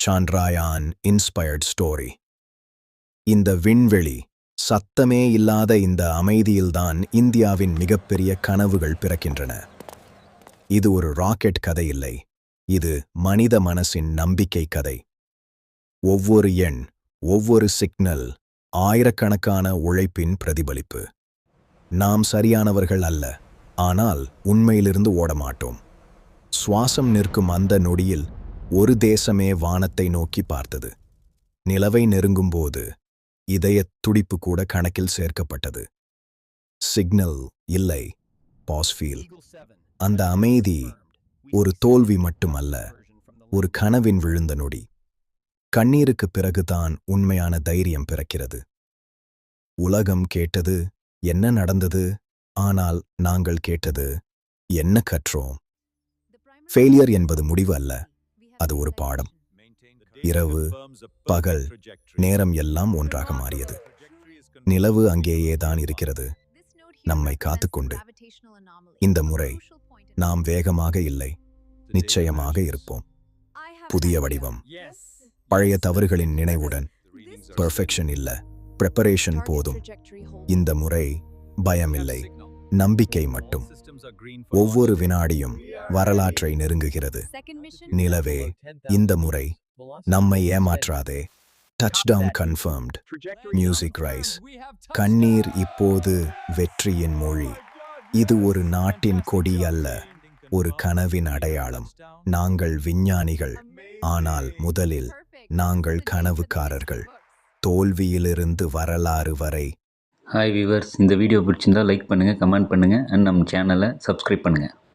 சாண்ட்ராயான் inspired story. இந்த விண்வெளி சத்தமே இல்லாத இந்த அமைதியில்தான் இந்தியாவின் மிகப்பெரிய கனவுகள் பிறக்கின்றன. இது ஒரு ராக்கெட் கதை இல்லை, இது மனித மனசின் நம்பிக்கை கதை. ஒவ்வொரு எண், ஒவ்வொரு சிக்னல் ஆயிரக்கணக்கான உழைப்பின் பிரதிபலிப்பு. நாம் சரியானவர்கள் அல்ல, ஆனால் உண்மையிலிருந்து ஓடமாட்டோம். சுவாசம் நிற்கும் அந்த நொடியில் ஒரு தேசமே வானத்தை நோக்கி பார்த்தது. நிலவை நெருங்கும்போது இதயத் துடிப்பு கூட கணக்கில் சேர்க்கப்பட்டது. சிக்னல் இல்லை, பாஸ்ஃபீல். அந்த அமைதி ஒரு தோல்வி மட்டுமல்ல, ஒரு கனவின் விழுந்த நொடி. கண்ணீருக்கு பிறகுதான் உண்மையான தைரியம் பிறக்கிறது. உலகம் கேட்டது என்ன நடந்தது, ஆனால் நாங்கள் கேட்டது என்ன கற்றோம். ஃபெயிலியர் என்பது முடிவு அல்ல, அது ஒரு பாடம். இரவு, பகல், நேரம் எல்லாம் ஒன்றாக மாறியது. நிலவு அங்கேயே தான் இருக்கிறது, நம்மை காத்துக்கொண்டு. இந்த முறை நாம் வேகமாக இல்லை, நிச்சயமாக இருப்போம். புதிய வடிவம், பழைய தவறுகளின் நினைவுடன். பெர்ஃபெக்ஷன் இல்ல, ப்ரிப்பரேஷன் போதும். இந்த முறை பயமில்லை, நம்பிக்கை மட்டும். ஒவ்வொரு வினாடியும் வரலாற்றை நெருங்குகிறது. நிலவே, இந்த முறை நம்மை ஏமாற்றாதே. டச்டவுன் கன்ஃபர்ம்ட். Music rice. கண்ணீர் இப்போது வெற்றியின் மொழி. இது ஒரு நாட்டின் கொடி அல்ல, ஒரு கனவின் அடையாளம். நாங்கள் விஞ்ஞானிகள், ஆனால் முதலில் நாங்கள் கனவுக்காரர்கள். தோல்வியிலிருந்து வரலாறு வரை. ஹாய் வியூவர்ஸ், இந்த வீடியோ பிடிச்சிருந்தால் லைக் பண்ணுங்கள், கமெண்ட் பண்ணுங்கள் அண்ட் நம்ம சேனலை சப்ஸ்கிரைப் பண்ணுங்கள்.